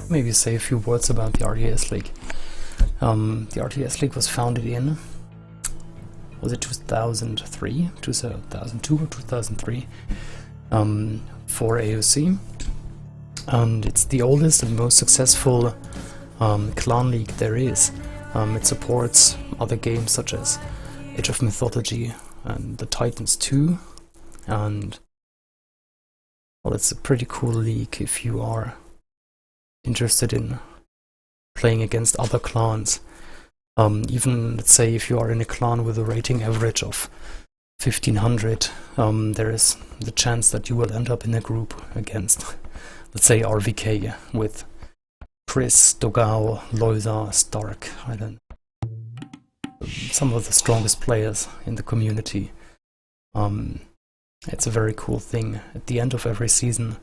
maybe say a few words about the RTS League. The RTS League was founded in, was it 2003? 2002 or 2003? For AoC. And it's the oldest and most successful clan league there is. It supports other games such as Age of Mythology and the Titans 2, and well, it's a pretty cool league if you are interested in playing against other clans. Even, let's say, if you are in a clan with a rating average of 1500, there is the chance that you will end up in a group against, let's say, RVK with Chris, Dogao, Loisa, Stark, some of the strongest players in the community. It's a very cool thing. At the end of every season,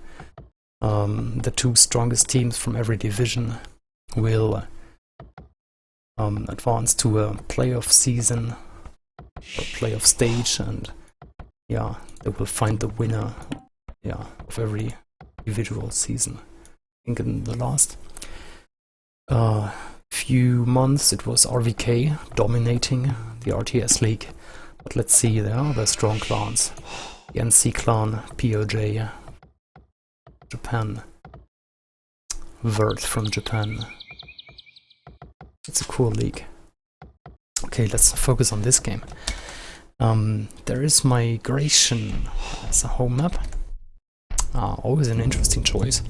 the two strongest teams from every division will advance to a playoff season or playoff stage, and yeah, they will find the winner, yeah, of every individual season. I think in the last few months it was RVK dominating the RTS League, but let's see, there are other strong clans. The NC clan, POJ, Japan, Vert from Japan. It's a cool league. Okay, let's focus on this game. There is Migration as a home map. Always an interesting choice.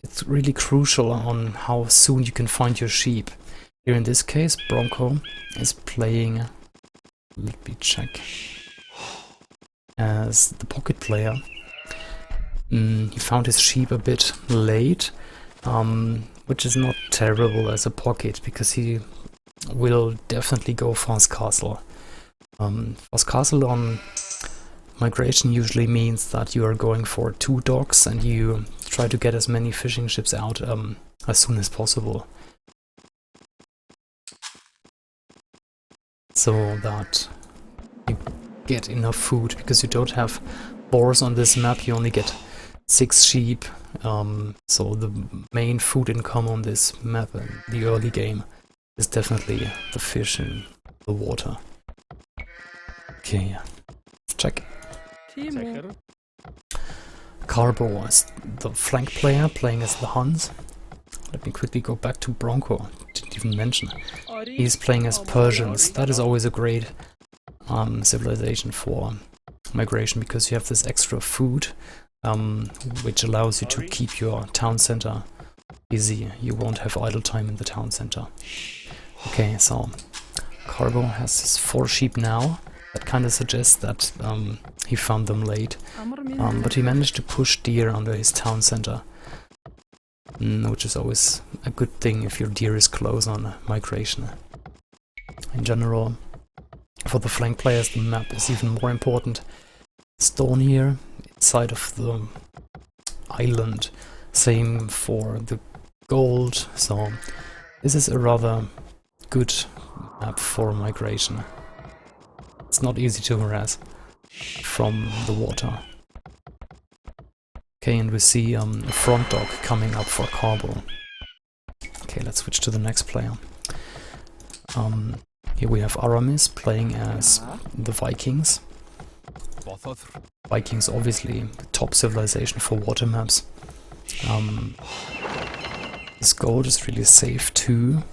It's really crucial on how soon you can find your sheep. Here in this case, Bronco is playing, let me check, as the pocket player. He found his sheep a bit late, which is not terrible as a pocket, because he will definitely go fast castle. Fast castle on Migration usually means that you are going for 2 docks and you try to get as many fishing ships out as soon as possible, so that you get enough food, because you don't have boars on this map. You only get 6 sheep, so the main food income on this map in the early game is definitely the fish in the water. Okay, check. Carbo is the flank player playing as the Huns. Let me quickly go back to Bronco, didn't even mention. He's playing as Persians. That is always a great civilization for Migration, because you have this extra food, which allows you to keep your town center busy. You won't have idle time in the town center. Okay, so Carbo has his 4 sheep now. That kind of suggests that he found them late, but he managed to push deer under his town center, which is always a good thing if your deer is close on Migration. In general, for the flank players, the map is even more important. Stone here, inside of the island, same for the gold, so this is a rather good map for Migration. It's not easy to harass from the water. Okay, and we see a front dog coming up for Carbo. Okay, let's switch to the next player. Here we have Aramis playing as the Vikings. Vikings, obviously the top civilization for water maps. His gold is really safe too.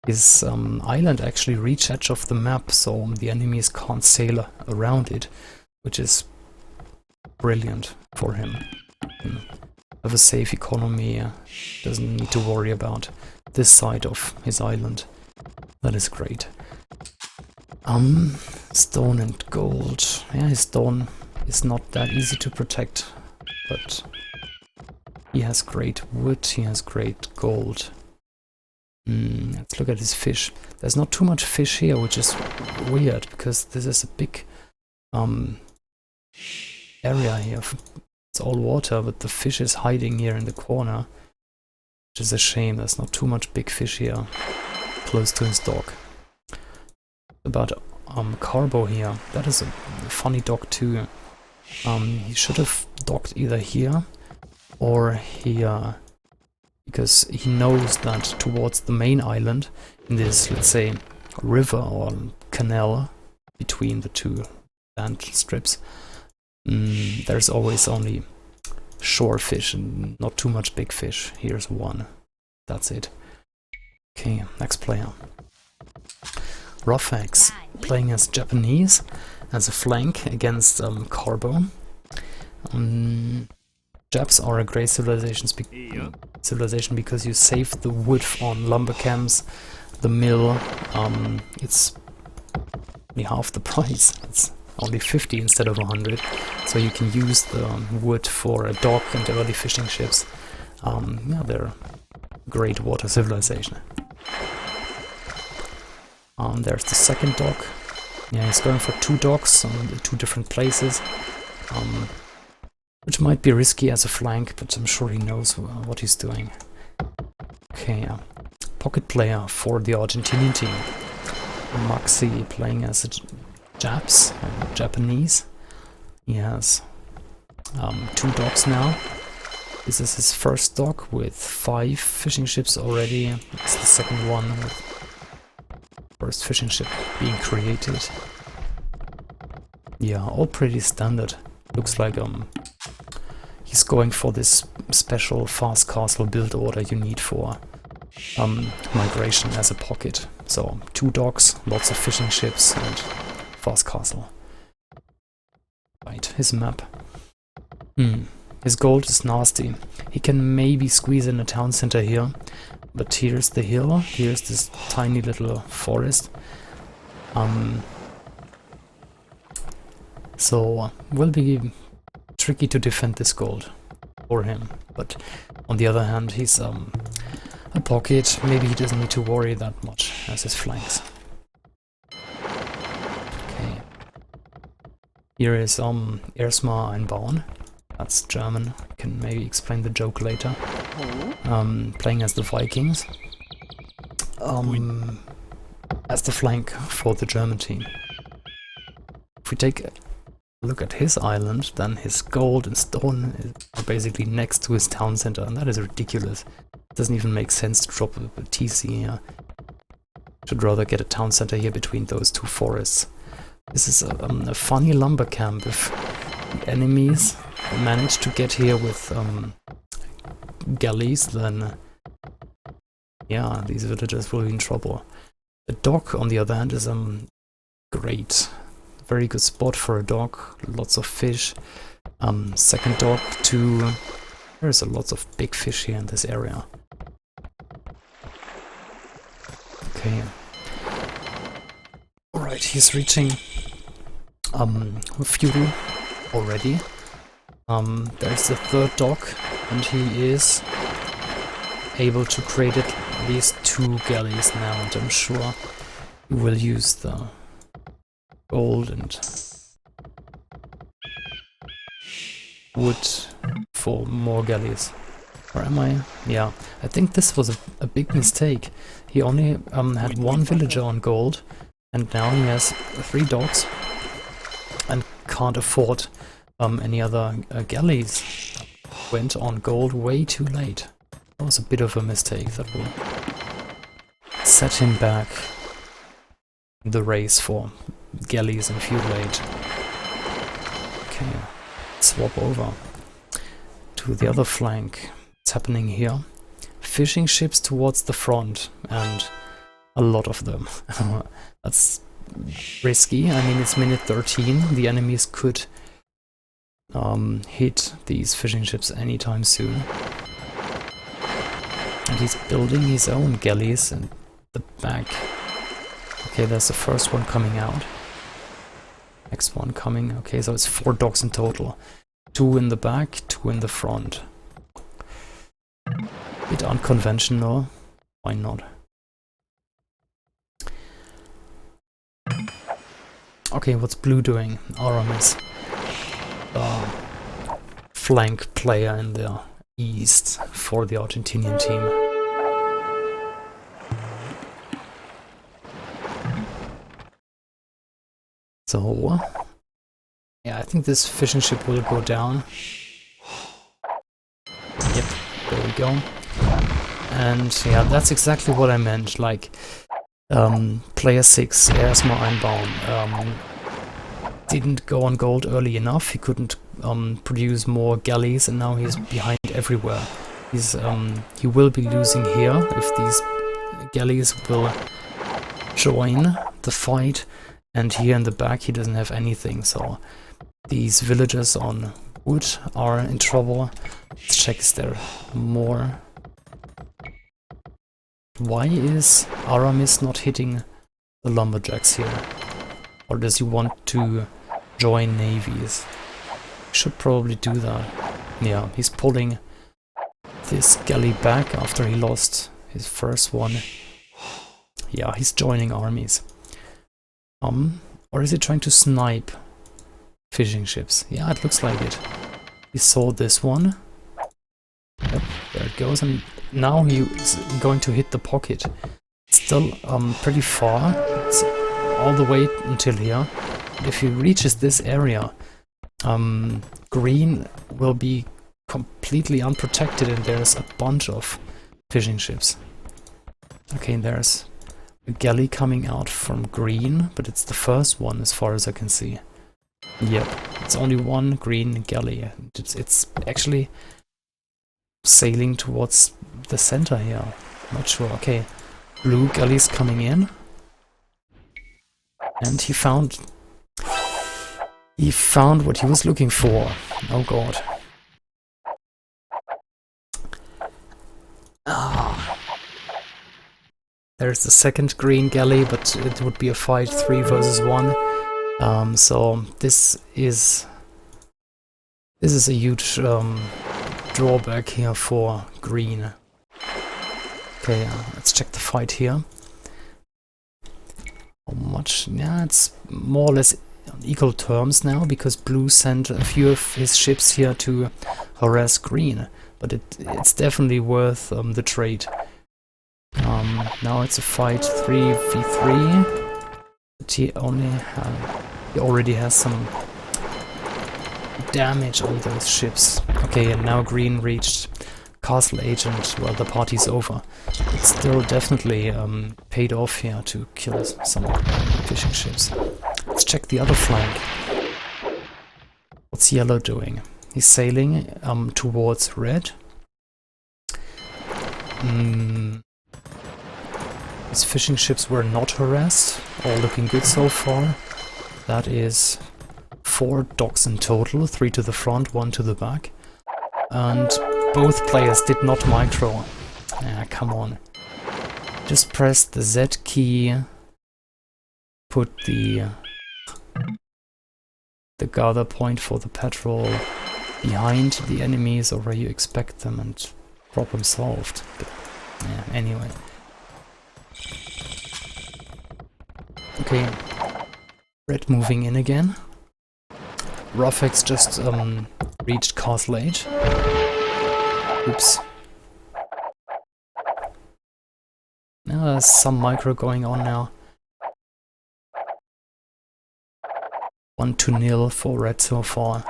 His island actually reaches edge of the map, so the enemies can't sail around it, which is brilliant for him. Have a safe economy, doesn't need to worry about this side of his island. That is great. Stone and gold. Yeah, his stone is not that easy to protect, but he has great wood, he has great gold. Let's look at his fish. There's not too much fish here, which is weird, because this is a big area here. It's all water, but the fish is hiding here in the corner, which is a shame. There's not too much big fish here close to his dock. About Carbo here, that is a funny dock too. He should have docked either here or here, because he knows that towards the main island, in this, let's say, river or canal between the two land strips, there's always only shore fish and not too much big fish. Here's one. That's it. Okay, next player. Roughx, playing as Japanese, as a flank against Carbo. Japs are a great civilization because you save the wood on lumber camps, the mill. It's only half the price. It's only 50 instead of 100, so you can use the wood for a dock and early fishing ships. Yeah, they're a great water civilization. There's the second dock. Yeah, he's going for 2 docks on 2 different places, which might be risky as a flank, but I'm sure he knows what he's doing. Okay, pocket player for the Argentinian team. Maxi playing as a Japanese. He has 2 docks now. This is his first dock with 5 fishing ships already. It's the second one with first fishing ship being created. Yeah, all pretty standard. Looks like he's going for this special fast castle build order you need for migration as a pocket. So 2 docks, lots of fishing ships, and fast castle. Right, his map. His gold is nasty. He can maybe squeeze in a town center here, but here's the hill, here's this tiny little forest. So will be tricky to defend this gold for him, but on the other hand he's a pocket, maybe he doesn't need to worry that much as his flanks. Okay. Here is Ersma Einbauen. That's German. Can maybe explain the joke later. Playing as the Vikings. As the flank for the German team. If we take a look at his island, then his gold and stone are basically next to his town center, and that is ridiculous. It doesn't even make sense to drop a TC here. Should rather get a town center here between those 2 forests. This is a funny lumber camp. If the enemies manage to get here with galleys, then yeah, these villagers will be in trouble. The dock, on the other hand, is great. Very good spot for a dock. Lots of fish. Second dock too. There's a lot of big fish here in this area. Okay. Alright, he's reaching feudal already. There's the third dock, and he is able to create at least 2 galleys now, and I'm sure he will use the gold and wood for more galleys. Or am I? Yeah, I think this was a big mistake. He only had 1 villager on gold, and now he has 3 docks and can't afford any other galleys. Went on gold way too late. That was a bit of a mistake. That will set him back in the race for galleys and feudal age. Okay, swap over to the other flank. What's happening here? Fishing ships towards the front, and a lot of them. That's risky. I mean, it's minute 13. The enemies could hit these fishing ships anytime soon. And he's building his own galleys in the back. Okay, there's the first one coming out. Next one coming. Okay, so it's 4 docks in total. 2 in the back, 2 in the front. Bit unconventional. Why not? Okay, what's blue doing? Aramis. Flank player in the east for the Argentinian team. So, yeah, I think this fishing ship will go down. Yep, there we go. And yeah, that's exactly what I meant. Like, player 6, erstmal einbauen, didn't go on gold early enough. He couldn't produce more galleys, and now he's behind everywhere. He will be losing here if these galleys will join the fight, and here in the back he doesn't have anything, so these villagers on wood are in trouble. Let's check, is there more? Why is Aramis not hitting the lumberjacks here? Or does he want to join navies? Should probably do that. Yeah, he's pulling this galley back after he lost his first one. Yeah, he's joining armies. Or is he trying to snipe fishing ships? Yeah, it looks like it. He saw this one. Yep, there it goes, and now he's going to hit the pocket. It's still pretty far. It's all the way until here. If he reaches this area, green will be completely unprotected, and there's a bunch of fishing ships. Okay, there's a galley coming out from green, but it's the first one as far as I can see. Yep, it's only one green galley. It's actually sailing towards the center here. Not sure. Okay, blue galley's coming in, and he found what he was looking for. Oh god. There's the second green galley, but it would be a fight 3 versus 1. So this is a huge drawback here for green. Okay, let's check the fight here. How much? Yeah, it's more or less on equal terms now, because blue sent a few of his ships here to harass green, but it's definitely worth the trade. Now it's a fight 3v3. But he already has some damage on those ships. Okay, and now green reached Castle Agent. Well, the party's over. It's still definitely paid off here to kill some fishing ships. Let's check the other flank. What's yellow doing? He's sailing towards red. His fishing ships were not harassed. All looking good so far. That is 4 docks in total, 3 to the front, 1 to the back. And both players did not micro. Ah, come on. Just press the Z key, put the gather point for the patrol behind the enemies or where you expect them, and problem solved. But, yeah, anyway. Okay, red moving in again. Ruffex just reached Castle Age. Oops. Now there's some micro going on now. 1-0 for red so far.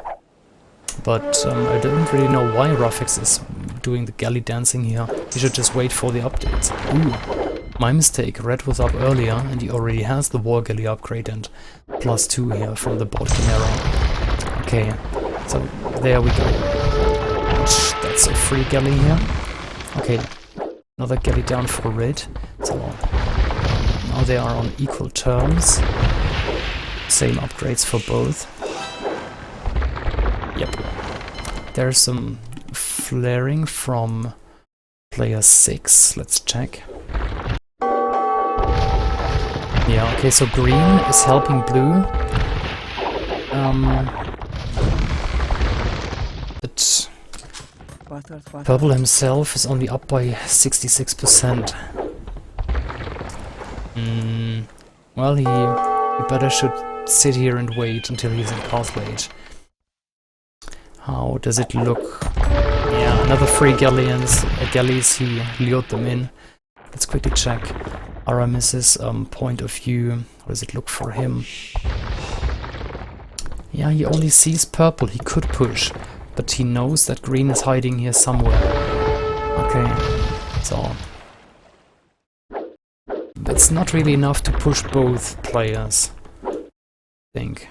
But I don't really know why Ruffex is doing the galley dancing here. He should just wait for the updates. Ooh. My mistake, red was up earlier and he already has the war galley upgrade and +2 here from the bottom arrow. Okay, so there we go. That's a free galley here. Okay, another galley down for red. So now they are on equal terms. Same upgrades for both. Yep. There's some flaring from player 6. Let's check. Yeah, okay, so green is helping blue. But purple himself is only up by 66%. Well, he better should sit here and wait until he's in Castle Age. How does it look? Yeah, another 3 galleys. He lured them in. Let's quickly check Aramis's point of view. How does it look for him? Yeah, he only sees purple. He could push, but he knows that green is hiding here somewhere. Okay, So it's not really enough to push both players, I think.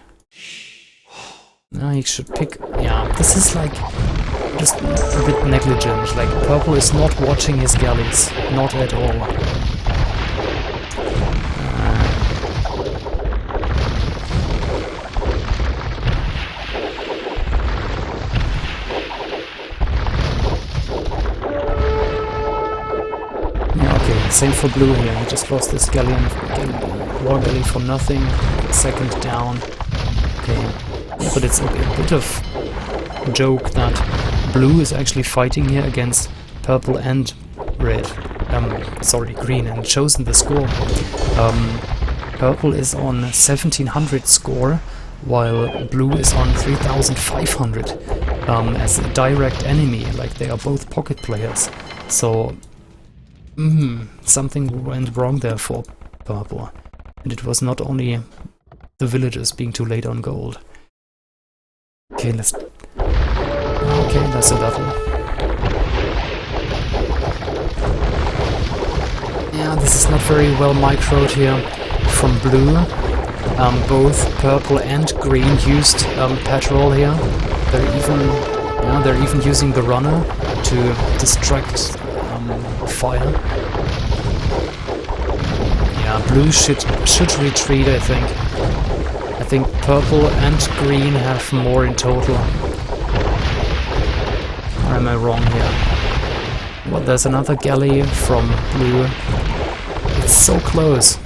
No, he should pick... Yeah, this is like just a bit negligent. Like, purple is not watching his galleys, not at all. Yeah, okay, same for blue here. He just lost this galleon, war galley for nothing. Second down. Okay. But it's a bit of a joke that blue is actually fighting here against purple and red. Green, and shows in the score. Purple is on 1700 score, while blue is on 3500 as a direct enemy. Like, they are both pocket players. So something went wrong there for purple. And it was not only the villagers being too late on gold. Okay, that's a battle. Yeah, this is not very well microed here from blue. Both purple and green used patrol here. They're even using the runner to distract fire. Yeah, blue should retreat, I think. I think purple and green have more in total. Or am I wrong here? Well, there's another galley from blue. It's so close.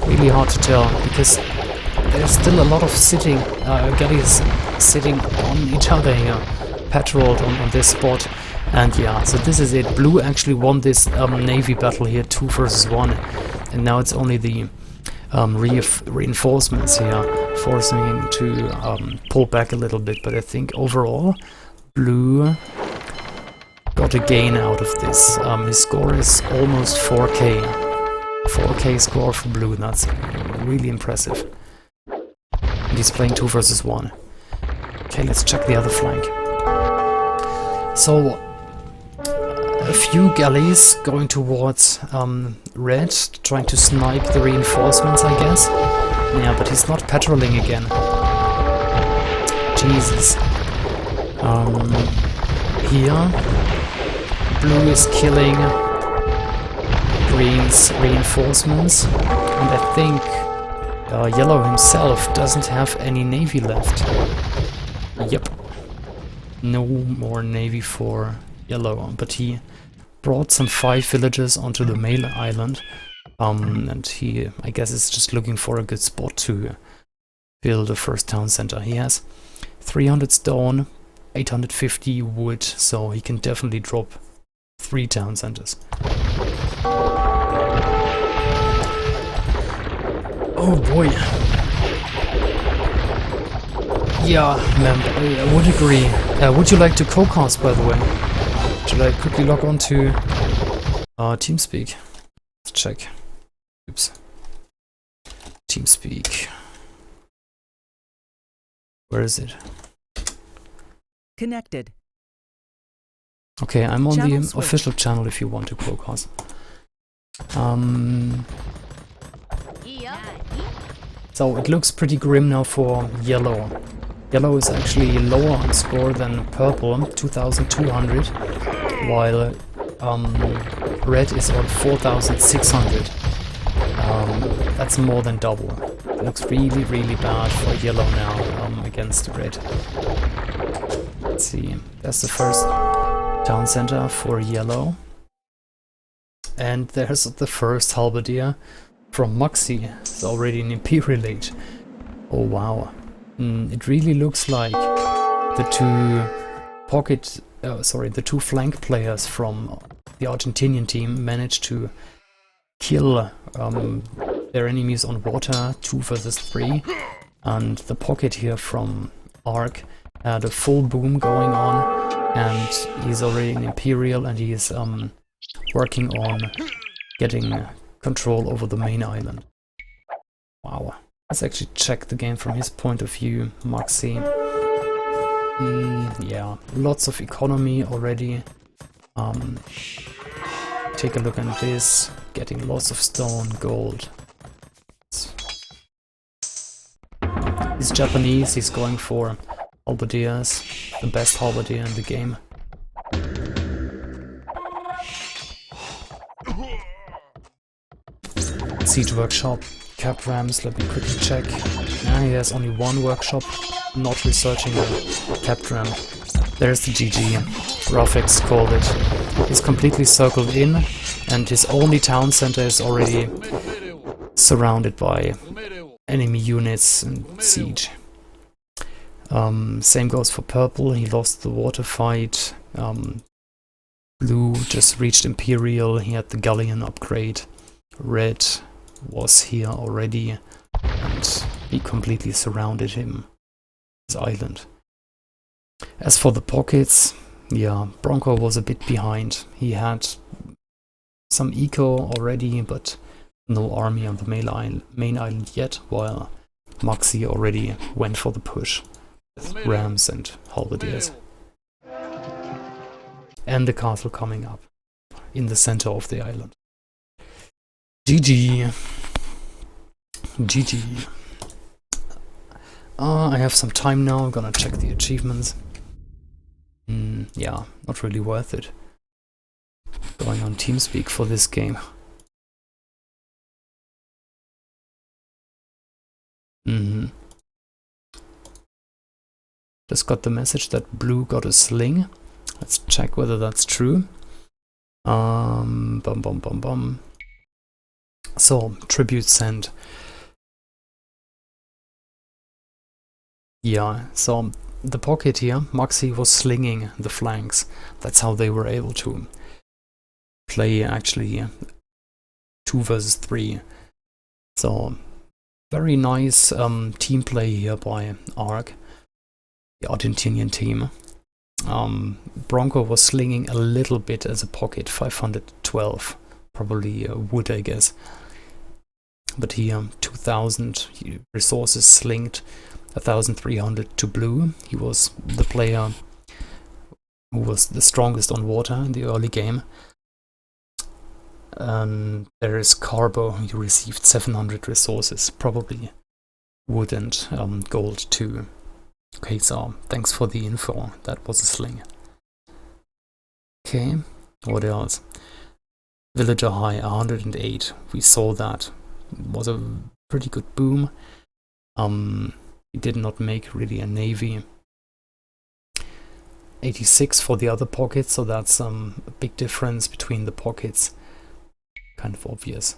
Really hard to tell, because there's still a lot of galleys sitting on each other here, patrolled on this spot. And yeah, so this is it. Blue actually won this navy battle here, 2 versus 1. And now it's only the reinforcements here, forcing him to pull back a little bit. But I think overall, blue got a gain out of this. His score is almost 4k. 4k score for blue, that's really impressive. And he's playing 2 versus 1. Okay, let's check the other flank. So, a few galleys going towards red, trying to snipe the reinforcements, I guess. Yeah, but he's not patrolling again. Jesus. Here, blue is killing green's reinforcements, and I think yellow himself doesn't have any navy left. Yep. No more navy for yellow, but he brought some 5 villagers onto the main island, and he, I guess, is just looking for a good spot to build a first town center. He has 300 stone, 850 wood, so he can definitely drop 3 town centers. Oh boy. Yeah, man, I would agree. Would you like to co-cast, by the way? Should I quickly log on to TeamSpeak? Let's check. Oops. TeamSpeak. Where is it? Connected. Okay, I'm on Channel the switch. official channel if you want to co-cast. So it looks pretty grim now for yellow. Yellow is actually lower on score than purple, 2200, while red is on 4600. That's more than double. It looks really, really bad for yellow now against red. Let's see, there's the first town center for yellow. And there's the first halberdier from Maxi. It's already an Imperial Age. Oh wow. It really looks like the two flank players from the Argentinian team managed to kill their enemies on water, 2 versus 3. And the pocket here from Arc had a full boom going on, and he's already an Imperial, and he's working on getting control over the main island. Wow. Let's actually check the game from his point of view. Maxi. Yeah, lots of economy already. take a look at this. Getting lots of stone, gold. He's Japanese, he's going for halberdiers, the best halberdier in the game. Siege workshop, cap rams, let me quickly check. Ah, he has only one workshop, not researching the cap ram. There's the GG, Rafix called it. He's completely circled in, and his only town center is already surrounded by enemy units and siege. Same goes for purple, he lost the water fight. Blue just reached Imperial, he had the galleon upgrade. Red was here already, and he completely surrounded him, his island. As for the pockets, yeah, Bronco was a bit behind. He had some eco already, but no army on the main island yet, while Maxi already went for the push with rams and halberdiers. And the castle coming up in the center of the island. GG. GG. I have some time now, I'm gonna check the achievements. Yeah, not really worth it. Going on TeamSpeak for this game. Just got the message that blue got a sling. Let's check whether that's true. So, tribute sent. Yeah, so the pocket here, Maxi was slinging the flanks. That's how they were able to play actually 2 versus 3. So, very nice team play here by ARC, the Argentinian team. Bronco was slinging a little bit as a pocket, 512, probably wood, I guess. But here, 2000 resources slinged, 1300 to blue. He was the player who was the strongest on water in the early game. There is Carbo, he received 700 resources, probably wood and gold too. Okay, so thanks for the info, that was a sling. Okay, what else? Villager high, 108, we saw that. It was a pretty good boom. He did not make really a navy. 86 for the other pockets, so that's a big difference between the pockets. Kind of obvious.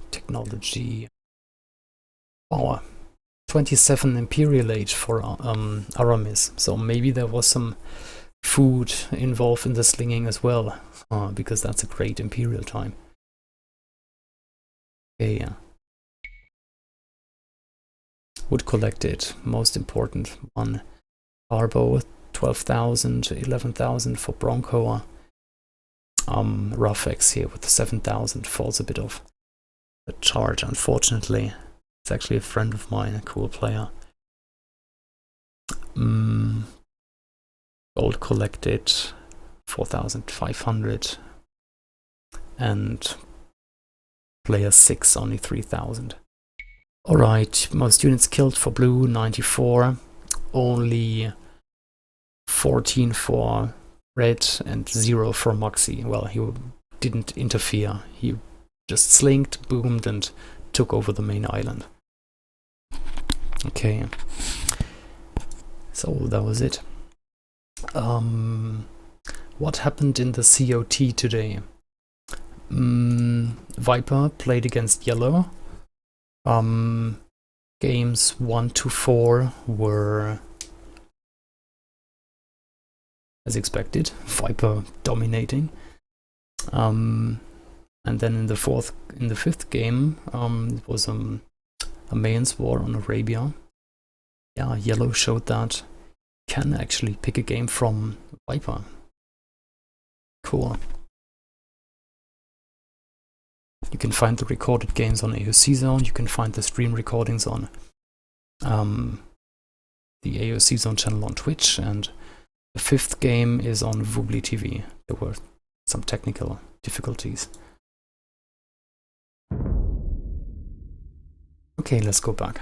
Technology. Power. 27 Imperial Age for Aramis, so maybe there was some food involved in the slinging as well, because that's a great Imperial time. Okay, yeah. Wood collected, most important one. Carbo, 12,000, 11,000 for Bronco. Rafix here with 7,000 falls a bit off the charge, unfortunately. It's actually a friend of mine, a cool player. Gold collected, 4,500. And player 6, only 3,000. Alright, most units killed for blue, 94. Only 14 for red and 0 for Maxi. Well, he didn't interfere. He just slinked, boomed, and took over the main island. Okay. So that was it. What happened in the COT today? Viper played against Yellow. Games 1 to 4 were as expected, Viper dominating. And then in the 5th game, it was a Mayan's war on Arabia. Yeah, Yellow showed that can actually pick a game from Viper. Cool. You can find the recorded games on AoC Zone. You can find the stream recordings on the AoC Zone channel on Twitch, and the 5th game is on Woobly TV. There were some technical difficulties. Okay, let's go back.